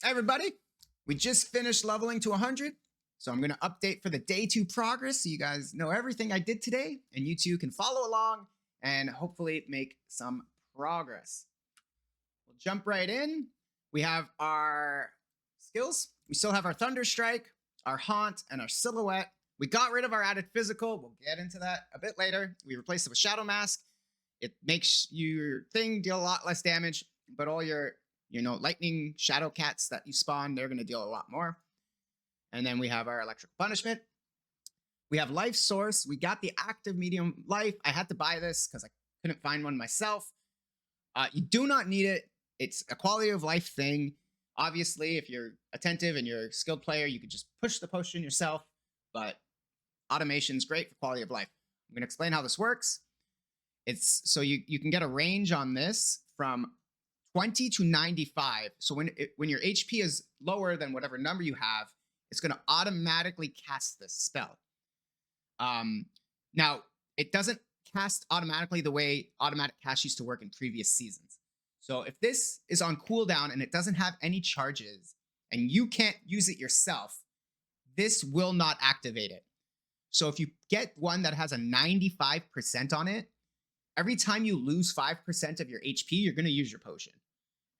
Hey everybody, we just finished leveling to 100, so I'm going to update for the day 2 progress so you guys know everything I did today, and you two can follow along and hopefully make some progress. We'll jump right in. We have our skills. We still have our Thunder Strike, our Haunt, and our Silhouette. We got rid of our added physical. We'll get into that a bit later. We replaced it with Shadow Mask. It makes your thing deal a lot less damage, but all your lightning shadow cats that you spawn, they're going to deal a lot more. And then we have our electrical punishment. We have life source. We got the active medium life. I had to buy this because I couldn't find one myself. You do not need it. It's a quality of life thing. Obviously, if you're attentive and you're a skilled player, you could just push the potion yourself, but automation's great for quality of life. I'm going to explain how this works. It's so you can get a range on this from 20 to 95. So when your HP is lower than whatever number you have, it's going to automatically cast this spell. Now, it doesn't cast automatically the way automatic cast used to work in previous seasons. So if this is on cooldown and it doesn't have any charges and you can't use it yourself, this will not activate it. So if you get one that has a 95% on it, every time you lose 5% of your HP, you're going to use your potion.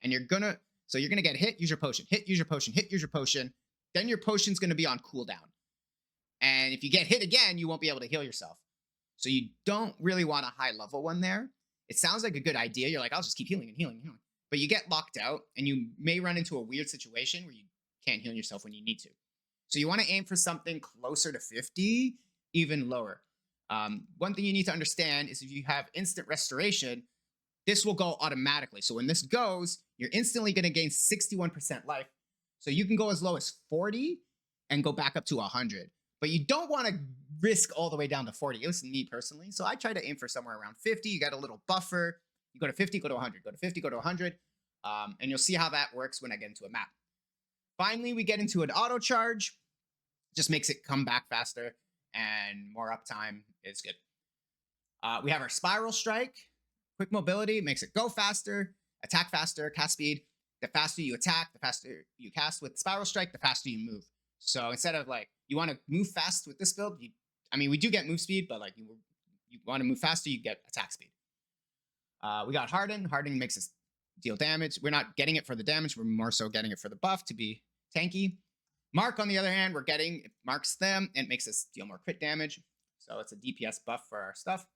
And you're going to get hit, use your potion, hit, use your potion, hit, use your potion. Then your potion's going to be on cooldown. And if you get hit again, you won't be able to heal yourself. So you don't really want a high level one there. It sounds like a good idea. You're like, I'll just keep healing and healing and healing. But you get locked out and you may run into a weird situation where you can't heal yourself when you need to. So you want to aim for something closer to 50, even lower. One thing you need to understand is if you have instant restoration, this will go automatically. So when this goes, you're instantly going to gain 61% life. So you can go as low as 40 and go back up to 100. But you don't want to risk all the way down to 40. It was me personally. So I try to aim for somewhere around 50. You got a little buffer. You go to 50, go to 100. Go to 50, go to 100. And you'll see how that works when I get into a map. Finally, we get into an auto charge. Just makes it come back faster and more uptime. It's good. We have our Spiral Strike. Quick mobility makes it go faster, attack faster, cast speed. The faster you attack, the faster you cast with Spiral Strike, the faster you move. So instead of like, you want to move fast with this build, we do get move speed, but like you want to move faster, you get attack speed. We got Harden. Harden makes us deal damage. We're not getting it for the damage. We're more so getting it for the buff to be tanky. Mark, on the other hand, it marks them and makes us deal more crit damage. So it's a DPS buff for our stuff.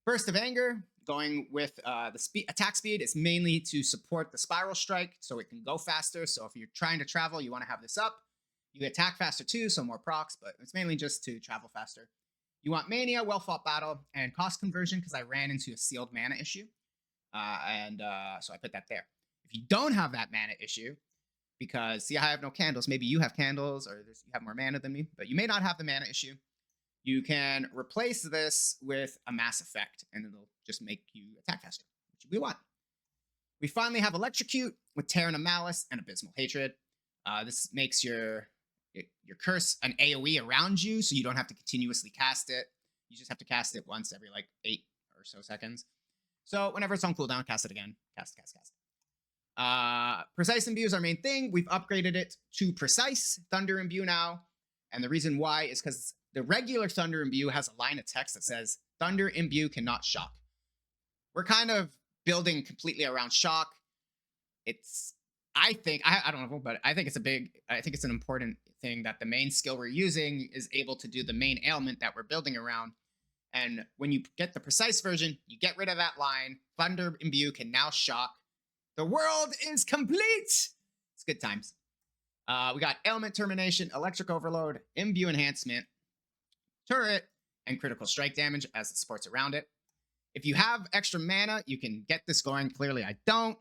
Burst of Anger, going with the attack speed, is mainly to support the Spiral Strike so it can go faster. So if you're trying to travel, you want to have this up. You attack faster too, so more procs, but it's mainly just to travel faster. You want Mania, Well-Fought Battle, and Cost Conversion because I ran into a sealed mana issue. So I put that there. If you don't have that mana issue, because, see, I have no candles. Maybe you have candles or you have more mana than me, but you may not have the mana issue. You can replace this with a Mass Effect, and it'll just make you attack faster, which we want. We finally have Electrocute with Terran of Malice and Abysmal Hatred. This makes your curse an AoE around you, so you don't have to continuously cast it. You just have to cast it once every, 8 or so seconds. So whenever it's on cooldown, cast it again. Cast. Precise Imbue is our main thing. We've upgraded it to Precise Thunder Imbue now, and the reason why is because the regular Thunder Imbue has a line of text that says, Thunder Imbue cannot shock. We're kind of building completely around shock. I don't know, but I think it's an important thing that the main skill we're using is able to do the main ailment that we're building around. And when you get the Precise version, you get rid of that line. Thunder Imbue can now shock. The world is complete. It's good times. We got Ailment Termination, Electric Overload, Imbue Enhancement, Turret, and critical strike damage as it supports around it. If you have extra mana, you can get this going. Clearly, I don't.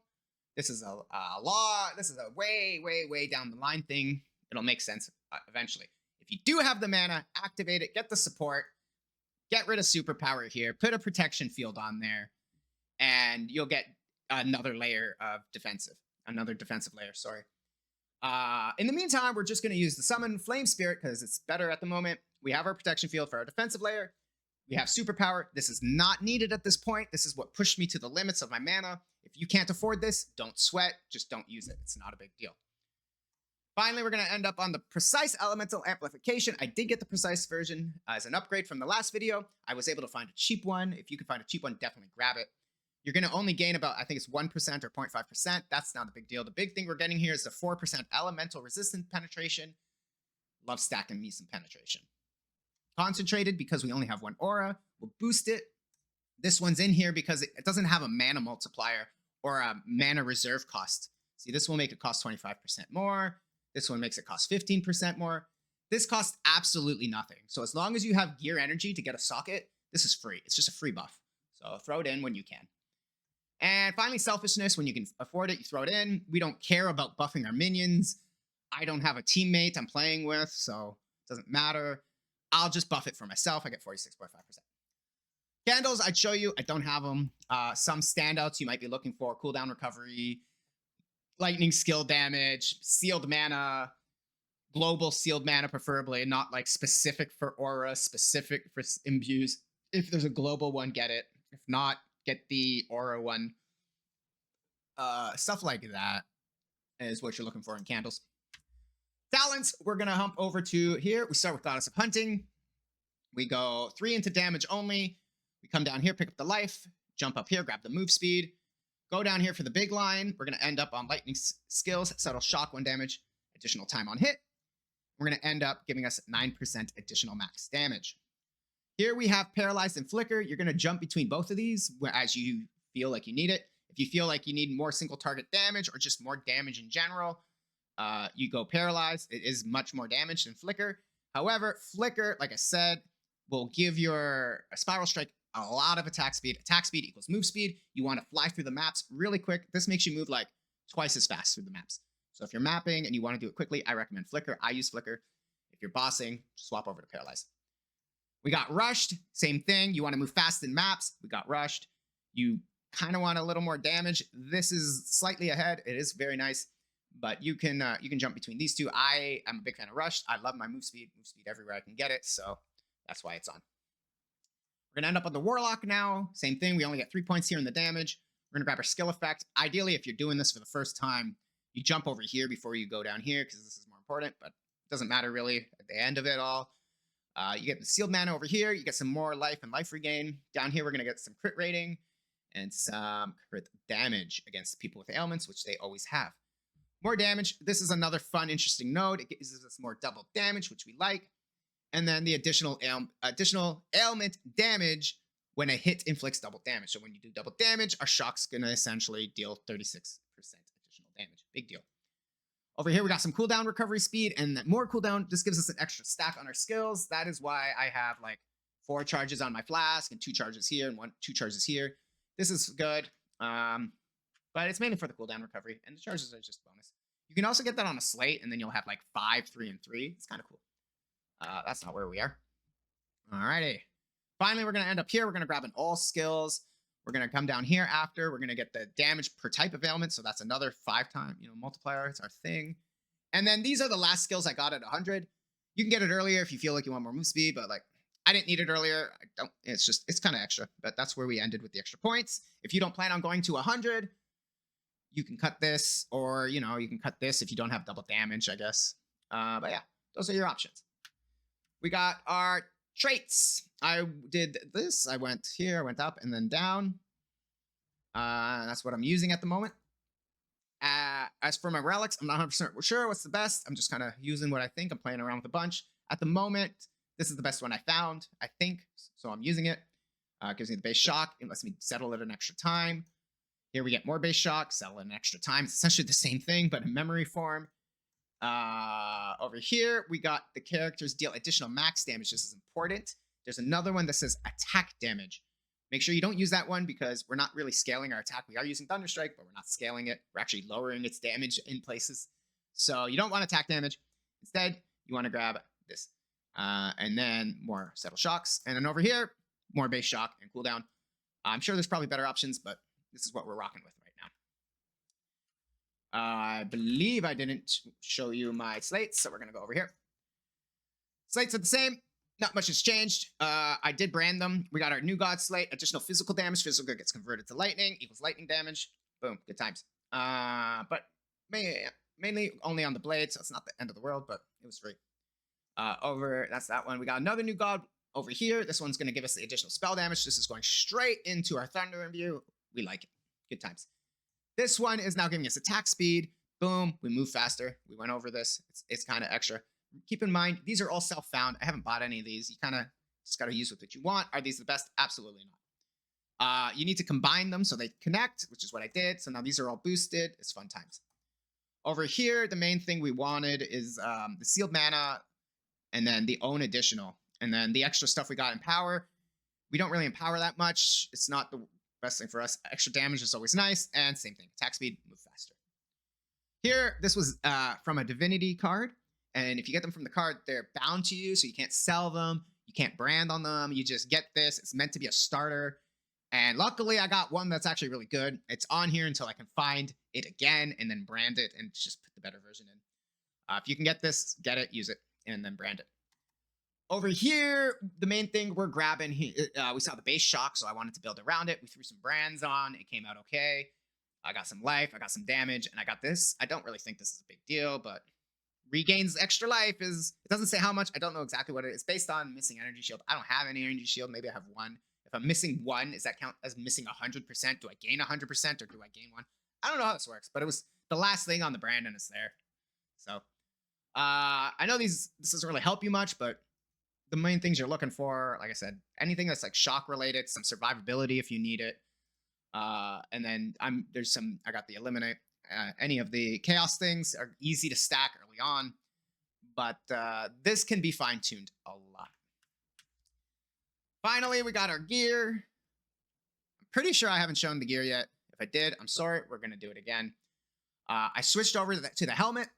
This is a law. This is a way, way, way down the line thing. It'll make sense eventually. If you do have the mana, activate it, get the support, get rid of superpower here, put a protection field on there, and you'll get another layer of defensive layer, sorry. In the meantime, we're just going to use the Summon Flame Spirit because it's better at the moment. We have our protection field for our defensive layer. We have superpower. This is not needed at this point. This is what pushed me to the limits of my mana. If you can't afford this, don't sweat. Just don't use it. It's not a big deal. Finally, we're going to end up on the Precise Elemental Amplification. I did get the Precise version as an upgrade from the last video. I was able to find a cheap one. If you can find a cheap one, definitely grab it. You're going to only gain about, I think it's 1% or 0.5%. That's not a big deal. The big thing we're getting here is the 4% Elemental Resistance Penetration. Love stacking me some penetration. Concentrated, because we only have one aura, we'll boost it. This one's in here because it doesn't have a mana multiplier or a mana reserve cost. See, this will make it cost 25% more. This one makes it cost 15% more. This costs absolutely nothing. So as long as you have gear energy to get a socket, this is free. It's just a free buff. So throw it in when you can. And finally, selfishness. When you can afford it, you throw it in. We don't care about buffing our minions. I don't have a teammate I'm playing with, so it doesn't matter. I'll just buff it for myself. I get 46.5%. Candles, I'd show you. I don't have them. Some standouts you might be looking for. Cooldown recovery, lightning skill damage, sealed mana, global sealed mana preferably, not like specific for aura, specific for imbues. If there's a global one, get it. If not, get the aura one. Stuff like that is what you're looking for in candles. Talents, we're going to hump over to here. We start with Goddess of Hunting. We go 3 into damage only. We come down here, pick up the life, jump up here, grab the move speed. Go down here for the big line. We're going to end up on lightning skills, subtle shock, 1 damage, additional time on hit. We're going to end up giving us 9% additional max damage. Here we have paralyzed and flicker. You're going to jump between both of these as you feel like you need it. If you feel like you need more single target damage or just more damage in general, you go paralyzed. It is much more damage than flicker. However, flicker, like I said, will give your spiral strike a lot of attack speed. Attack speed equals move speed. You want to fly through the maps really quick. This makes you move like twice as fast through the maps. So if you're mapping and you want to do it quickly, I recommend flicker. I use flicker. If you're bossing, swap over to paralyze. We got rushed. Same thing. You want to move fast in maps. We got rushed. You kind of want a little more damage. This is slightly ahead. It is very nice, but you can jump between these two. I am a big fan of rushed. I love my move speed everywhere I can get it. So that's why it's on. We're going to end up on the Warlock now. Same thing. We only get 3 points here in the damage. We're going to grab our skill effect. Ideally, if you're doing this for the first time, you jump over here before you go down here because this is more important, but it doesn't matter really at the end of it all. You get the sealed mana over here. You get some more life and life regain. Down here, we're going to get some crit rating and some crit damage against people with ailments, which they always have. More damage. This is another fun, interesting node. It gives us more double damage, which we like. And then the additional ailment damage when a hit inflicts double damage. So when you do double damage, our shock's going to essentially deal 36% additional damage. Big deal. Over here, we got some cooldown recovery speed, and more cooldown just gives us an extra stack on our skills. That is why I have like 4 charges on my flask and 2 charges here and 2 charges here. This is good, but it's mainly for the cooldown recovery, and the charges are just bonus. You can also get that on a slate, and then you'll have like 5, 3, and 3. It's kind of cool. That's not where we are. Alrighty. Finally, we're going to end up here. We're going to grab an all skills. We're going to come down here after. We're going to get the damage per type of ailment. So that's another 5-time, multiplier. It's our thing. And then these are the last skills I got at 100. You can get it earlier if you feel like you want more move speed, but like I didn't need it earlier. I don't. It's kind of extra, but that's where we ended with the extra points. If you don't plan on going to 100, you can cut this, or you can cut this if you don't have double damage, I guess. But yeah, those are your options. We got our traits. I did this. I went here, I went up and then down. That's what I'm using at the moment. As for my relics, I'm not 100% sure what's the best. I'm just kind of using what I think. I'm playing around with a bunch. At the moment, this is the best one I found, I think. So I'm using it. Gives me the base shock. It lets me settle it an extra time. Here we get more base shock, settle it an extra time. It's essentially the same thing, but in memory form. Over here, we got the characters deal additional max damage. This is important. There's another one that says attack damage. Make sure you don't use that one because we're not really scaling our attack. We are using Thunderstrike, but we're not scaling it. We're actually lowering its damage in places. So you don't want attack damage. Instead, you want to grab this. And then more settle shocks. And then over here, more base shock and cooldown. I'm sure there's probably better options, but this is what we're rocking with right now. I believe I didn't show you my slates, so we're going to go over here. Slates are the same. Not much has changed. I did brand them. We got our new god slate. Additional physical damage. Physical gets converted to lightning. Equals lightning damage. Boom. Good times. But mainly only on the blade, so it's not the end of the world, but it was free. That's that one. We got another new god over here. This one's going to give us the additional spell damage. This is going straight into our Thunder Imbue. We like it. Good times. This one is now giving us attack speed. Boom, we move faster. We went over this. It's kind of extra. Keep in mind, these are all self-found. I haven't bought any of these. You kind of just got to use with what you want. Are these the best? Absolutely not. You need to combine them so they connect, which is what I did. So now these are all boosted. It's fun times. Over here, the main thing we wanted is the sealed mana and then the own additional. And then the extra stuff we got in power. We don't really empower that much. It's not the best thing for us. Extra damage is always nice. And same thing. Attack speed, move faster. Here, this was from a divinity card. And if you get them from the card, they're bound to you. So you can't sell them. You can't brand on them. You just get this. It's meant to be a starter. And luckily, I got one that's actually really good. It's on here until I can find it again and then brand it and just put the better version in. If you can get this, get it, use it, and then brand it. Over here, the main thing we're grabbing, we saw the base shock, so I wanted to build around it. We threw some brands on. It came out okay. I got some life. I got some damage, and I got this. I don't really think this is a big deal, but regains extra life is, it doesn't say how much. I don't know exactly what it is. It's based on missing energy shield. I don't have any energy shield. Maybe I have one. If I'm missing one, does that count as missing 100%? Do I gain 100% or do I gain one? I don't know how this works, but it was the last thing on the brand and it's there. So I know this doesn't really help you much, but the main things you're looking for, like I said, anything that's like shock related, some survivability if you need it. And then I got the eliminate. Any of the chaos things are easy to stack early on, but this can be fine-tuned a lot. Finally, we got our gear. I'm pretty sure I haven't shown the gear yet. If I did, I'm sorry. We're going to do it again. I switched over to the helmet.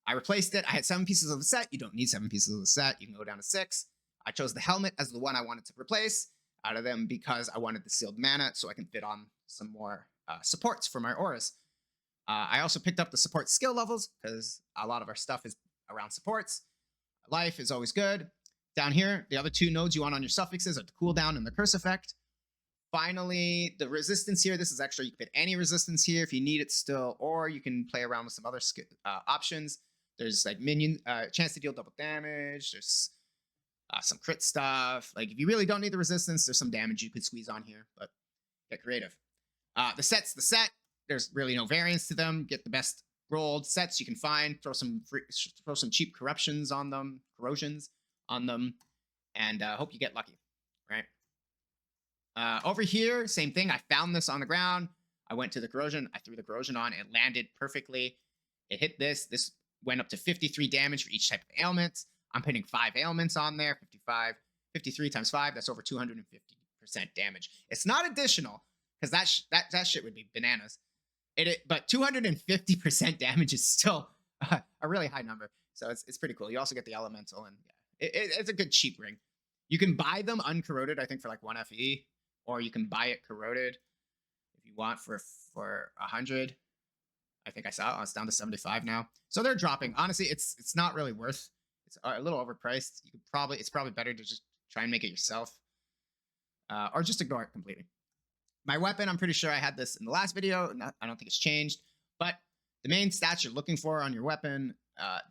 I replaced it. I had 7 pieces of the set. You don't need 7 pieces of the set. You can go down to 6. I chose the helmet as the one I wanted to replace out of them because I wanted the sealed mana so I can fit on some more supports for my auras. I also picked up the support skill levels because a lot of our stuff is around supports. Life is always good. Down here, the other 2 nodes you want on your suffixes are the cooldown and the curse effect. Finally, the resistance here. This is extra. You can put any resistance here if you need it still, or you can play around with some other options. There's like minion, chance to deal double damage. There's some crit stuff. Like if you really don't need the resistance, there's some damage you could squeeze on here, but get creative. The set's the set. There's really no variance to them. Get the best rolled sets you can find. Throw some cheap corrosions on them, and hope you get lucky, right? Over here, same thing. I found this on the ground. I went to the corrosion. I threw the corrosion on. It landed perfectly. It hit this. This went up to 53 damage for each type of ailment. I'm putting 5 ailments on there. 53 times 5. That's over 250% damage. It's not additional because that shit would be bananas. But 250% damage is still a really high number. So it's pretty cool. You also get the elemental, and yeah, it's a good cheap ring. You can buy them uncorroded, I think, for like 1 FE, or you can buy it corroded if you want for 100. I think I saw it's down to 75 now. So they're dropping. Honestly, it's not really worth. It's a little overpriced. It's probably better to just try and make it yourself, or just ignore it completely. My weapon, I'm pretty sure I had this in the last video. I don't think it's changed, but the main stats you're looking for on your weapon,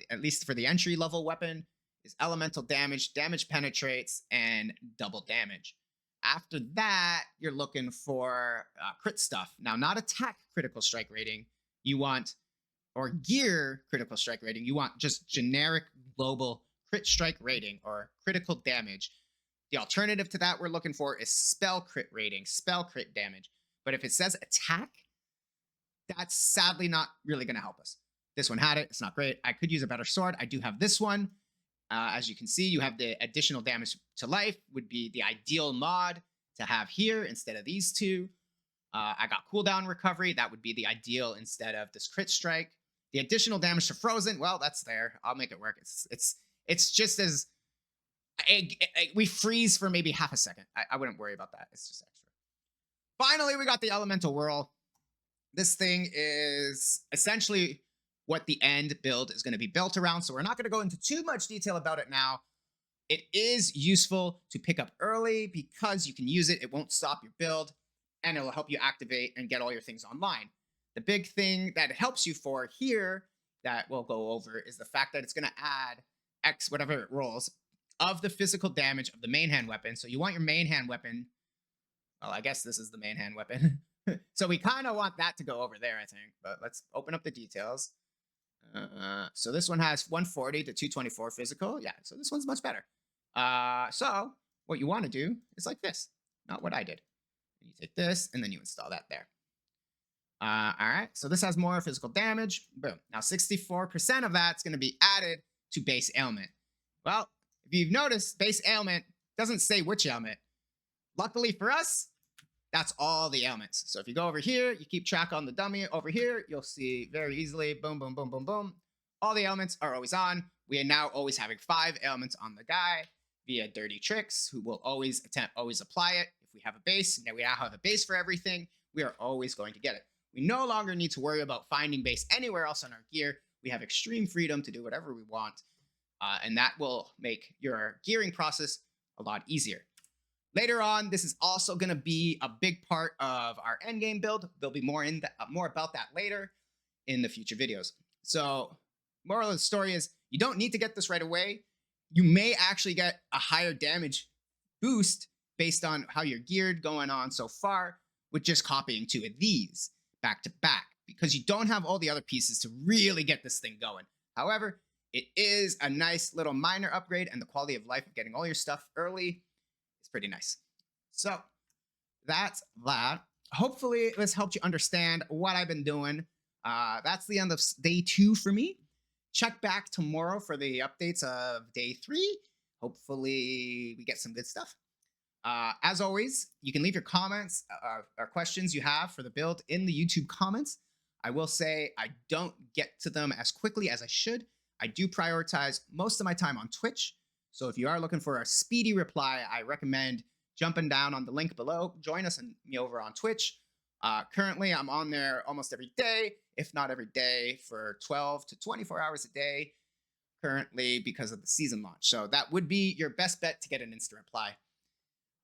at least for the entry level weapon, is elemental damage, damage penetrates, and double damage. After that, you're looking for crit stuff. Now, not attack critical strike rating. You want, or gear critical strike rating. You want just generic global crit strike rating or critical damage. The alternative to that we're looking for is spell crit rating, spell crit damage. But if it says attack, that's sadly not really going to help us. This one had it. It's not great. I could use a better sword. I do have this one. As you can see, you have the additional damage to life would be the ideal mod to have here instead of these 2. I got cooldown recovery. That would be the ideal instead of this crit strike. The additional damage to frozen, well, that's there. I'll make it work. It's just as we freeze for maybe half a second. I wouldn't worry about that. It's just extra. Finally, we got the elemental whirl. This thing is essentially what the end build is going to be built around. So we're not going to go into too much detail about it now. It is useful to pick up early because you can use it. It won't stop your build, and it will help you activate and get all your things online. The big thing that it helps you for here that we'll go over is the fact that it's going to add X, whatever it rolls, of the physical damage of the main hand weapon. So you want your main hand weapon. Well, I guess this is the main hand weapon. So we kind of want that to go over there, I think. But let's open up the details. So this one has 140 to 224 physical. Yeah, so this one's much better. So what you want to do is like this, not what I did. You take this and then you install that there. All right, so this has more physical damage. Boom. Now 64% of that's going to be added to base ailment. Well, if you've noticed, base ailment doesn't say which ailment. Luckily for us, that's all the ailments. So if you go over here, you keep track on the dummy over here, you'll see very easily, boom, boom, boom, boom, boom. All the ailments are always on. We are now always having 5 ailments on the guy via Dirty Tricks, who will always apply it. If we have a base, now we now have a base for everything, we are always going to get it. We no longer need to worry about finding base anywhere else on our gear. We have extreme freedom to do whatever we want. And that will make your gearing process a lot easier. Later on, this is also going to be a big part of our endgame build. There'll be more about that later in the future videos. So, moral of the story is you don't need to get this right away. You may actually get a higher damage boost based on how you're geared going on so far with just copying 2 of these back to back, because you don't have all the other pieces to really get this thing going. However, it is a nice little minor upgrade, and the quality of life of getting all your stuff early is pretty nice. So that's that. Hopefully this helped you understand what I've been doing. That's the end of day 2 for me. Check back tomorrow for the updates of day 3. Hopefully we get some good stuff. As always, you can leave your comments or questions you have for the build in the YouTube comments. I will say I don't get to them as quickly as I should. I do prioritize most of my time on Twitch. So if you are looking for a speedy reply, I recommend jumping down on the link below. Join us and me over on Twitch. Currently, I'm on there almost every day, if not every day, for 12 to 24 hours a day currently because of the season launch. So that would be your best bet to get an instant reply.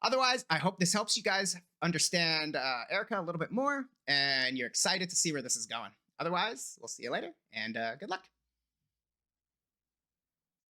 Otherwise, I hope this helps you guys understand Erika a little bit more, and you're excited to see where this is going. Otherwise, we'll see you later, and good luck.